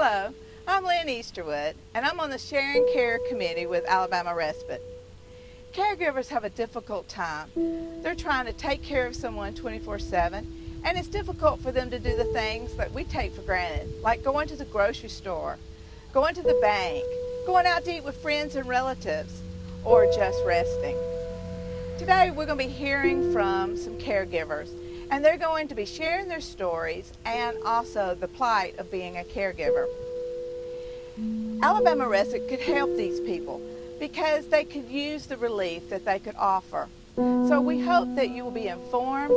Hello, I'm Lynn Easterwood, and I'm on the Sharing Care Committee with Alabama Respite. Caregivers have a difficult time. They're trying to take care of someone 24/7, and it's difficult for them to do the things that we take for granted, like going to the grocery store, going to the bank, going out to eat with friends and relatives, or just resting. Today we're going to be hearing from some caregivers, and they're going to be sharing their stories and also the plight of being a caregiver. Alabama Respite could help these people because they could use the relief that they could offer. So we hope that you will be informed,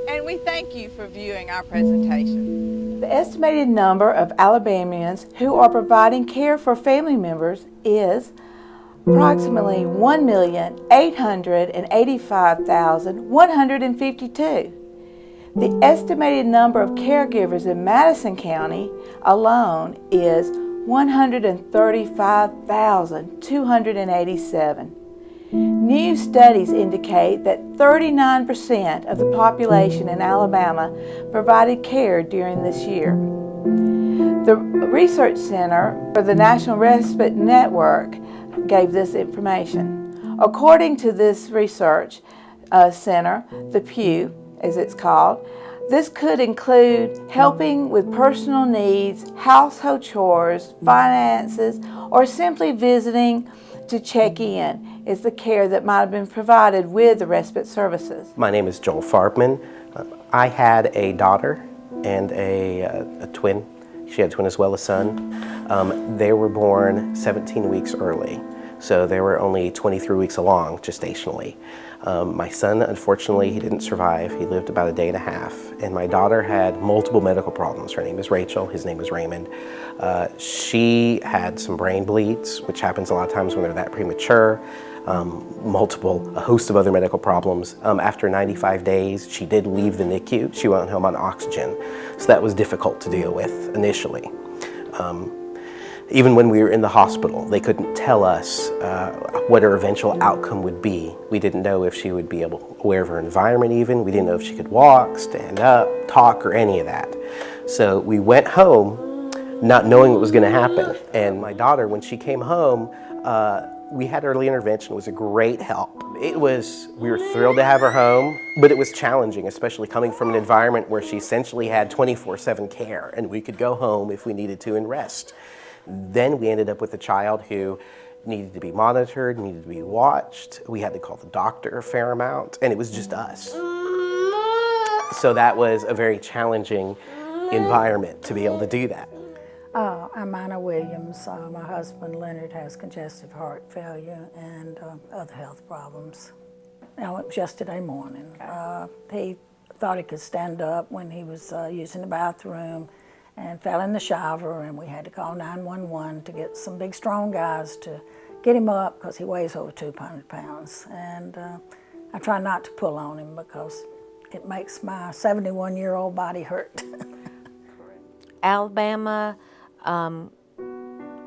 and we thank you for viewing our presentation. The estimated number of Alabamians who are providing care for family members is approximately 1,885,152. The estimated number of caregivers in Madison County alone is 135,287. New studies indicate that 39% of the population in Alabama provided care during this year. The Research Center for the National Respite Network gave this information. According to this research center, the Pew, as it's called, this could include helping with personal needs, household chores, finances, or simply visiting to check in. Is the care that might have been provided with the respite services. My name is Joel Farbman. I had a daughter and a twin. She had a twin as well, a son. They were born 17 weeks early, so they were only 23 weeks along gestationally. My son, unfortunately, he didn't survive. He lived about a day and a half. And my daughter had multiple medical problems. Her name is Rachel, his name is Raymond. She had some brain bleeds, which happens a lot of times when they're that premature. A host of other medical problems. After 95 days, she did leave the NICU. She went home on oxygen. So that was difficult to deal with initially. Even when we were in the hospital, they couldn't tell us what her eventual outcome would be. We didn't know if she would be aware of her environment even. We didn't know if she could walk, stand up, talk, or any of that. So we went home not knowing what was going to happen. And my daughter, when she came home, we had early intervention. It was a great help. We were thrilled to have her home, but it was challenging, especially coming from an environment where she essentially had 24/7 care, and we could go home if we needed to and rest. Then we ended up with a child who needed to be monitored, needed to be watched. We had to call the doctor a fair amount, and it was just us. So that was a very challenging environment to be able to do that. I'm Anna Williams. My husband Leonard has congestive heart failure and other health problems. Now, it was yesterday morning. He thought he could stand up when he was using the bathroom and fell in the shower, and we had to call 911 to get some big strong guys to get him up because he weighs over 200 pounds. And I try not to pull on him because it makes my 71-year-old body hurt. Alabama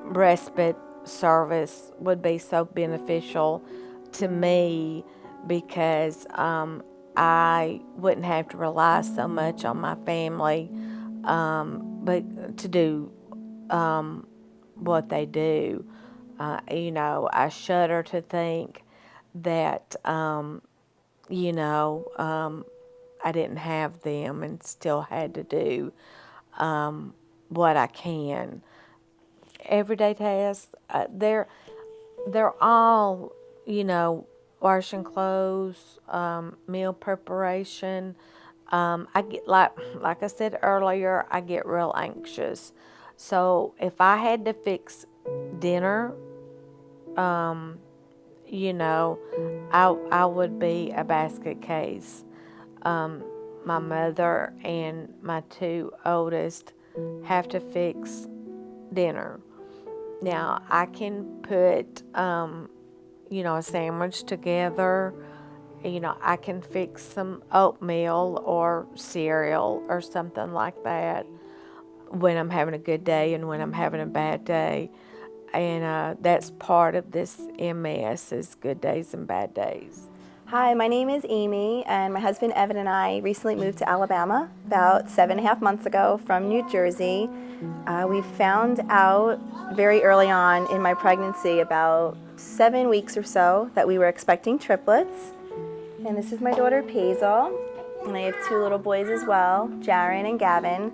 respite service would be so beneficial to me because I wouldn't have to rely so much on my family but to do what they do. I shudder to think that I didn't have them and still had to do what I can. Everyday tasks, they're all, washing clothes, meal preparation. I get like I said earlier, I get real anxious. So if I had to fix dinner, I would be a basket case. My mother and my two oldest have to fix dinner. Now, I can put, a sandwich together. I can fix some oatmeal or cereal or something like that when I'm having a good day and when I'm having a bad day. And that's part of this MS is good days and bad days. Hi, my name is Amy, and my husband Evan and I recently moved to Alabama about 7.5 months ago from New Jersey. We found out very early on in my pregnancy, about 7 weeks or so, that we were expecting triplets. And this is my daughter Paisel, and I have 2 little boys as well, Jaren and Gavin.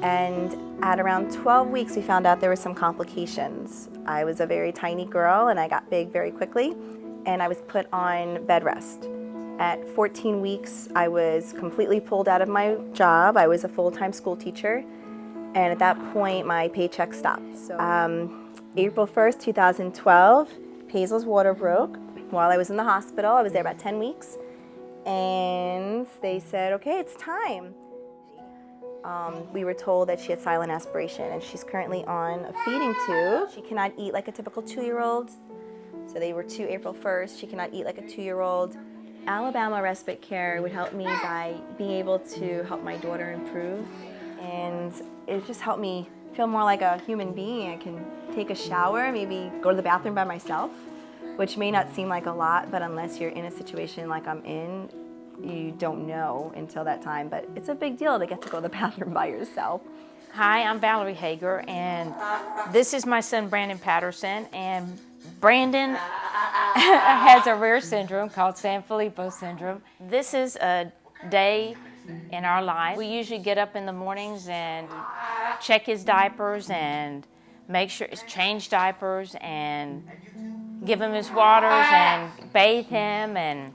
And at around 12 weeks, we found out there were some complications. I was a very tiny girl, and I got big very quickly, and I was put on bed rest. At 14 weeks, I was completely pulled out of my job. I was a full-time school teacher, and at that point, my paycheck stopped. So, April 1st, 2012, Paisel's water broke while I was in the hospital. I was there about 10 weeks, and they said, okay, it's time. We were told that she had silent aspiration, and she's currently on a feeding tube. She cannot eat like a typical 2-year-old. So they were 2 April 1st. She cannot eat like a 2-year-old. Alabama Respite Care would help me by being able to help my daughter improve. And it just helped me feel more like a human being. I can take a shower, maybe go to the bathroom by myself, which may not seem like a lot, but unless you're in a situation like I'm in, you don't know until that time, but it's a big deal to get to go to the bathroom by yourself. Hi, I'm Valerie Hager, and this is my son Brandon Patterson, and Brandon has a rare syndrome called Sanfilippo syndrome. This is a day in our life. We usually get up in the mornings and check his diapers and make sure change diapers and give him his waters and bathe him and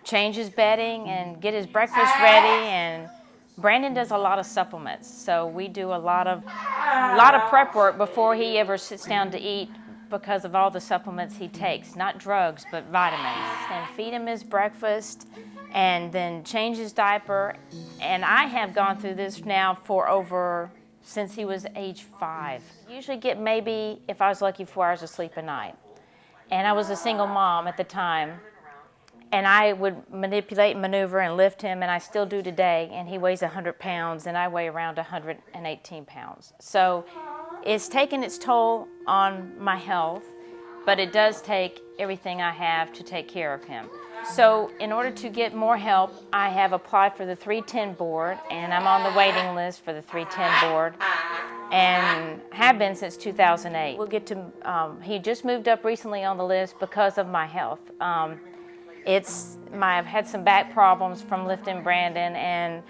change his bedding and get his breakfast ready. And Brandon does a lot of supplements, so we do a lot of prep work before he ever sits down to eat because of all the supplements he takes, not drugs, but vitamins. And feed him his breakfast and then change his diaper. And I have gone through this now since he was age 5. Usually get maybe, if I was lucky, 4 hours of sleep a night. And I was a single mom at the time. And I would manipulate, maneuver, and lift him, and I still do today. And he weighs 100 pounds, and I weigh around 118 pounds. So it's taken its toll on my health, but it does take everything I have to take care of him. So in order to get more help, I have applied for the 310 board, and I'm on the waiting list for the 310 board, and have been since 2008. We'll get to, he just moved up recently on the list because of my health. I've had some back problems from lifting Brandon, and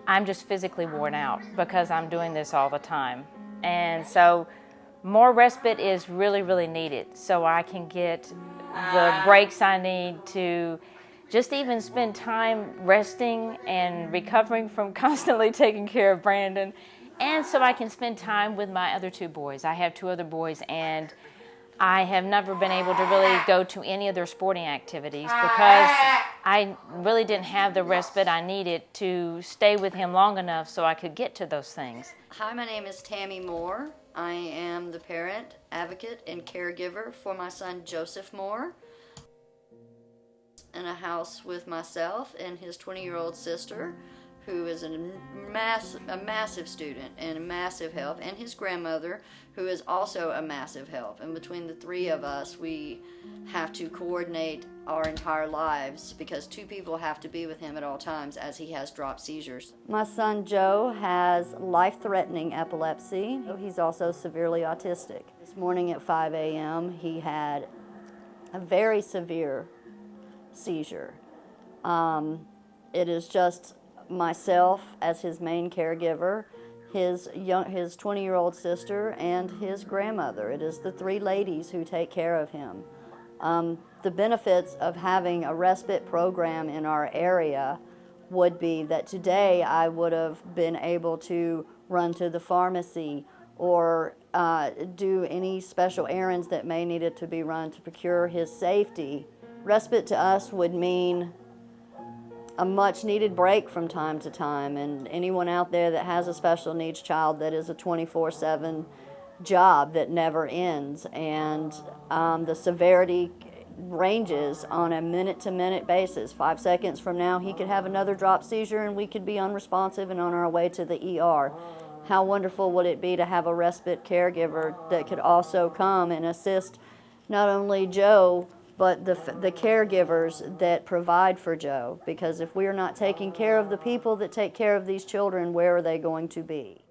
I'm just physically worn out because I'm doing this all the time. And so more respite is really, really needed so I can get the breaks I need to just even spend time resting and recovering from constantly taking care of Brandon, and so I can spend time with my other 2 boys. I have 2 other boys, and I have never been able to really go to any of their sporting activities because I really didn't have the respite I needed to stay with him long enough so I could get to those things. Hi, my name is Tammy Moore. I am the parent, advocate, and caregiver for my son Joseph Moore. In a house with myself and his 20-year-old sister, who is a massive student and a massive help, and his grandmother, who is also a massive help. And between the 3 of us, we have to coordinate our entire lives because 2 people have to be with him at all times as he has drop seizures. My son Joe has life-threatening epilepsy. He's also severely autistic. This morning at 5 a.m., he had a very severe seizure. It is just myself as his main caregiver, his 20-year-old sister, and his grandmother. It is the 3 ladies who take care of him. The benefits of having a respite program in our area would be that today I would have been able to run to the pharmacy or do any special errands that may needed to be run to procure his safety. Respite to us would mean a much needed break from time to time, and anyone out there that has a special needs child, that is a 24/7 job that never ends, and the severity ranges on a minute-to-minute basis. 5 seconds from now he could have another drop seizure and we could be unresponsive and on our way to the ER. How wonderful would it be to have a respite caregiver that could also come and assist not only Joe but the caregivers that provide for Joe, because if we are not taking care of the people that take care of these children, where are they going to be?